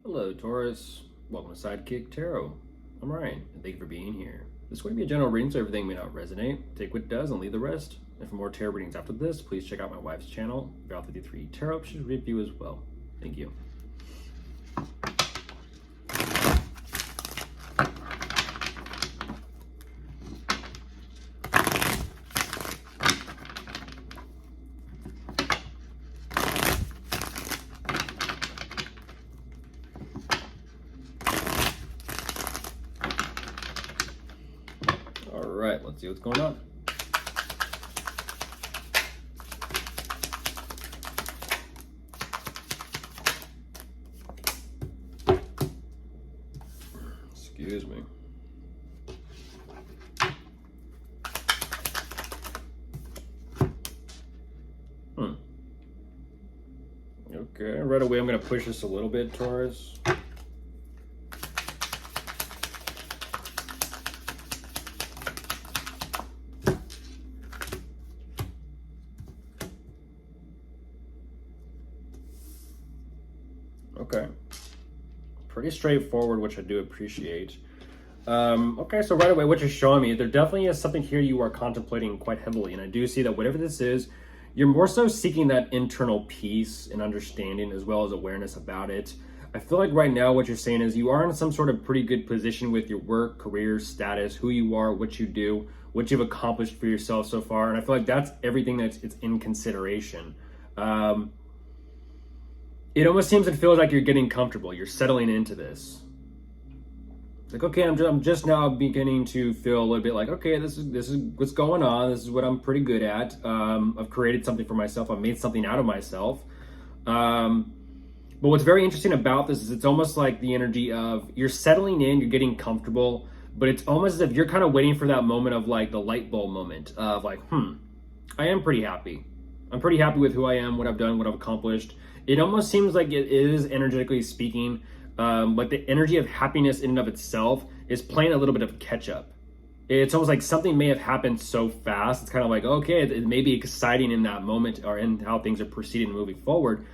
Hello, Taurus. Welcome to Sidekick Tarot. I'm Ryan, and thank you for being here. This is going to be a general reading, so everything may not resonate. Take what does and leave the rest. And for more tarot readings after this, please check out my wife's channel, Val53 Tarot. She should review as well. Thank you. All right, let's see what's going on. Excuse me. Okay, right away I'm going to push this a little bit, Taurus. Okay. Pretty straightforward, which I do appreciate. Okay, so right away, what you're showing me, there definitely is something here you are contemplating quite heavily. And I do see that whatever this is, you're more so seeking that internal peace and understanding as well as awareness about it. I feel like right now what you're saying is you are in some sort of pretty good position with your work, career, status, who you are, what you do, what you've accomplished for yourself so far. And I feel like that's everything it's in consideration. It almost seems and feels like you're getting comfortable. You're settling into this. Like, okay, I'm just now beginning to feel a little bit like, okay, this is what's going on. This is what I'm pretty good at. I've created something for myself. I've made something out of myself. But what's very interesting about this is it's almost like the energy of you're settling in, you're getting comfortable, but it's almost as if you're kind of waiting for that moment of like the light bulb moment of like, I am pretty happy. I'm pretty happy with who I am, what I've done, what I've accomplished. It almost seems like it is energetically speaking, like the energy of happiness in and of itself is playing a little bit of catch up. It's almost like something may have happened so fast. It's kind of like, okay, it may be exciting in that moment or in how things are proceeding and moving forward.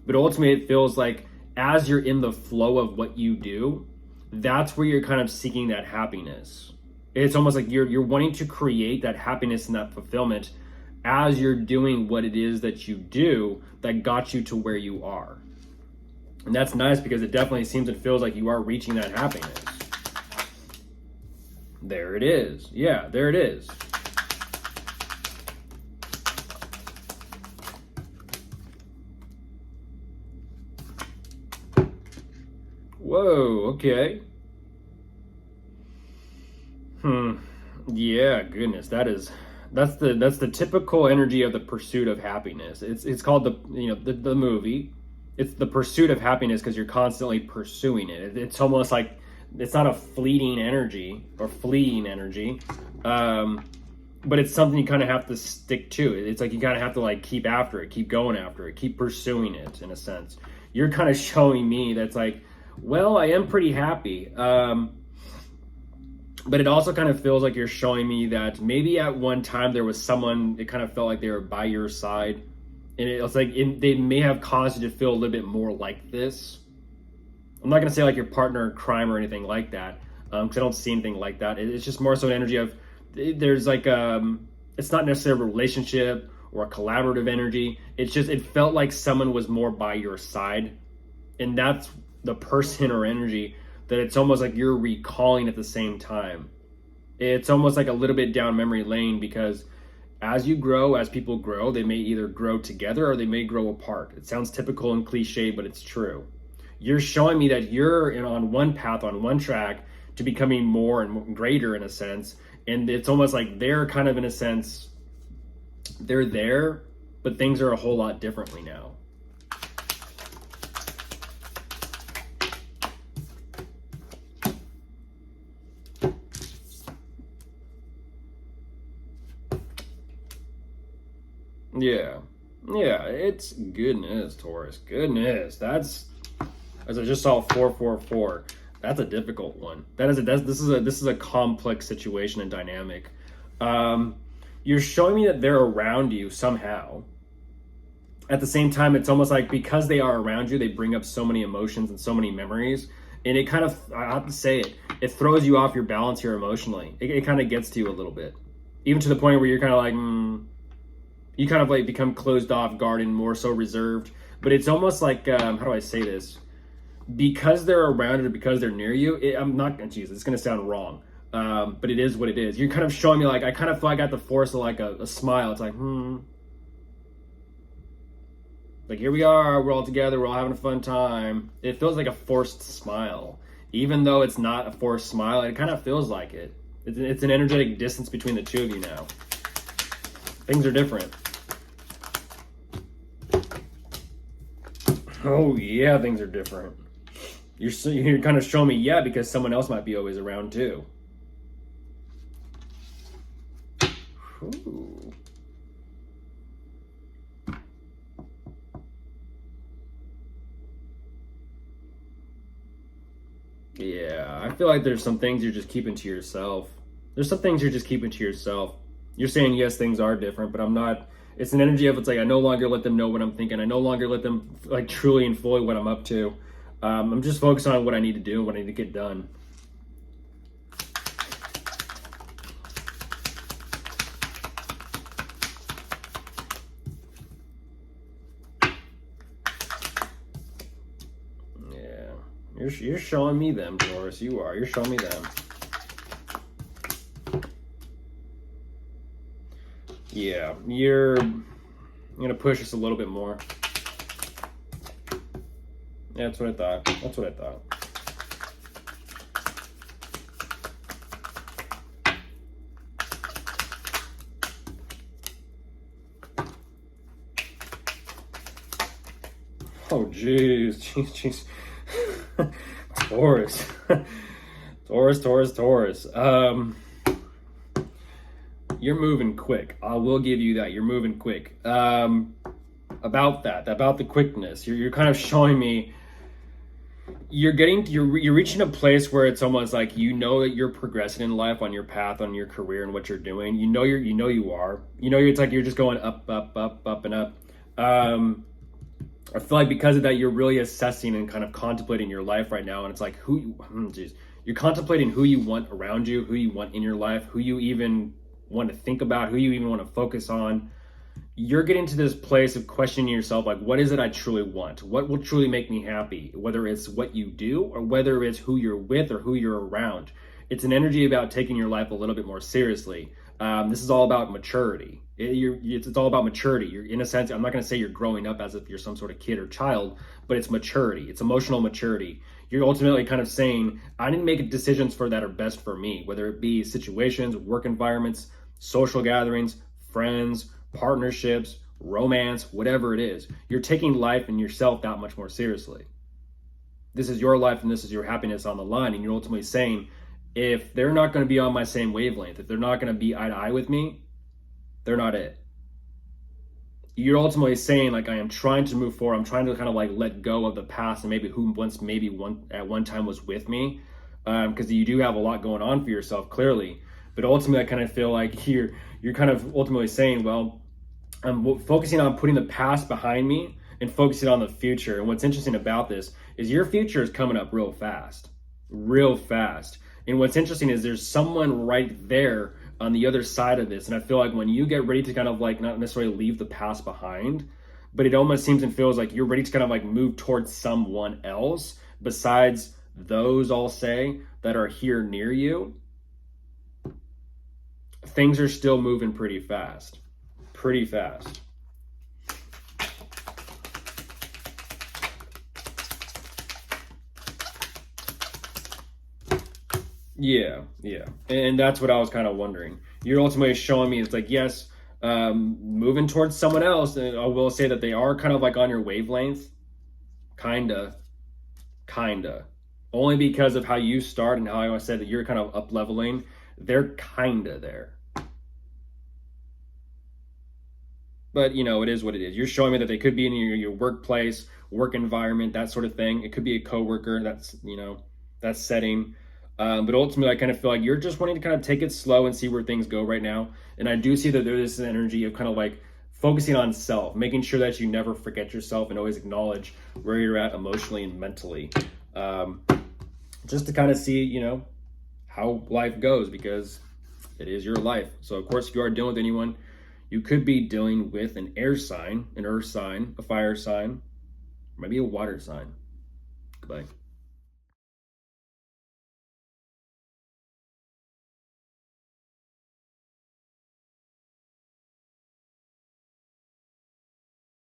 But ultimately it feels like as you're in the flow of what you do, that's where you're kind of seeking that happiness. It's almost like you're wanting to create that happiness and that fulfillment as you're doing what it is that you do that got you to where you are. And that's nice because it definitely seems and feels like you are reaching that happiness. There it is. Yeah, there it is. Whoa, okay. Yeah, goodness, that's the typical energy of the pursuit of happiness. It's called the movie. It's the pursuit of happiness because you're constantly pursuing it. It's almost like it's not a fleeting energy or fleeing energy, but it's something you kind of have to stick to. It's like you kind of have to like keep after it, keep going after it, keep pursuing it in a sense. You're kind of showing me that's like, well, I am pretty happy. But it also kind of feels like you're showing me that maybe at one time there was someone, it kind of felt like they were by your side. And it's like they may have caused you to feel a little bit more like this. I'm not going to say like your partner in crime or anything like that, because I don't see anything like that. It's just more so an energy of, there's like, it's not necessarily a relationship or a collaborative energy. It's just, it felt like someone was more by your side. And that's the person or energy that it's almost like you're recalling at the same time. It's almost like a little bit down memory lane because as you grow, as people grow, they may either grow together or they may grow apart. It sounds typical and cliche, but it's true. You're showing me that you're on one path, on one track to becoming more and greater in a sense. And it's almost like they're kind of in a sense, they're there, but things are a whole lot differently now. Yeah, it's goodness, Taurus. Goodness, that's as I just saw 444. That's a difficult one. This is a complex situation and dynamic. You're showing me that they're around you somehow. at the same time, it's almost like because they are around you, they bring up so many emotions and so many memories. And it kind of, I have to say it, it throws you off your balance here emotionally. It kind of gets to you a little bit. Even to the point where you're kind of like, you kind of like become closed off, guarded, more so reserved. But it's almost like, how do I say this? Because they're around or because they're near you, I'm not, geez, it's going to sound wrong. But it is what it is. You're kind of showing me like, I kind of feel like I got the force of like a smile. It's like, like, here we are, we're all together, we're all having a fun time. It feels like a forced smile. Even though it's not a forced smile, it kind of feels like it. It's an energetic distance between the two of you now. Things are different. Oh yeah, things are different. You're kind of showing me, yeah, because someone else might be always around too. Ooh. Yeah, I feel like there's some things you're just keeping to yourself. There's some things you're just keeping to yourself. You're saying, yes, things are different, but I'm not. It's an energy of, it's like, I no longer let them know what I'm thinking. I no longer let them, like, truly and fully what I'm up to. I'm just focused on what I need to do, what I need to get done. You're showing me them, Taurus. You are. You're showing me them. Yeah, I'm gonna push this a little bit more. Yeah, that's what I thought. That's what I thought. Oh, jeez. Taurus. Taurus. You're moving quick. I will give you that. You're moving quick. About the quickness. You're kind of showing me you're reaching a place where it's almost like, you know, that you're progressing in life on your path, on your career and what you're doing. You know you are. It's like you're just going up and up. I feel like because of that, you're really assessing and kind of contemplating your life right now. And it's like, you're contemplating who you want around you, who you want in your life, who you even want to think about, who you even want to focus on. You're getting to this place of questioning yourself, like, what is it I truly want? What will truly make me happy? Whether it's what you do or whether it's who you're with or who you're around. It's an energy about taking your life a little bit more seriously. This is all about maturity. It's all about maturity. You're, in a sense, I'm not going to say you're growing up as if you're some sort of kid or child, but it's maturity. It's emotional maturity. You're ultimately kind of saying, I need to make decisions that are best for me, whether it be situations, work environments, social gatherings, friends, partnerships, romance, whatever it is. You're taking life and yourself that much more seriously. This is your life and this is your happiness on the line. And you're ultimately saying, if they're not going to be on my same wavelength, if they're not going to be eye to eye with me, they're not it. You're ultimately saying, like, I am trying to move forward. I'm trying to kind of like let go of the past and maybe who once at one time was with me, because you do have a lot going on for yourself, clearly. But ultimately, I kind of feel like you're kind of ultimately saying, well, I'm focusing on putting the past behind me and focusing on the future. And what's interesting about this is your future is coming up real fast. And what's interesting is there's someone right there on the other side of this. And I feel like when you get ready to kind of like not necessarily leave the past behind, but it almost seems and feels like you're ready to kind of like move towards someone else besides those, I'll say, that are here near you. Things are still moving pretty fast. Yeah. And that's what I was kind of wondering. You're ultimately showing me, it's like, yes, moving towards someone else. And I will say that they are kind of like on your wavelength. Kinda. Only because of how you start and how I said that you're kind of up leveling. They're kinda there. But, it is what it is. You're showing me that they could be in your workplace, work environment, that sort of thing. It could be a coworker, that setting. But ultimately, I kind of feel like you're just wanting to kind of take it slow and see where things go right now. And I do see that there is an energy of kind of like focusing on self, making sure that you never forget yourself and always acknowledge where you're at emotionally and mentally. Just to kind of see, you know, how life goes, because it is your life. So of course, if you are dealing with anyone, you could be dealing with an air sign, an earth sign, a fire sign, maybe a water sign. Goodbye.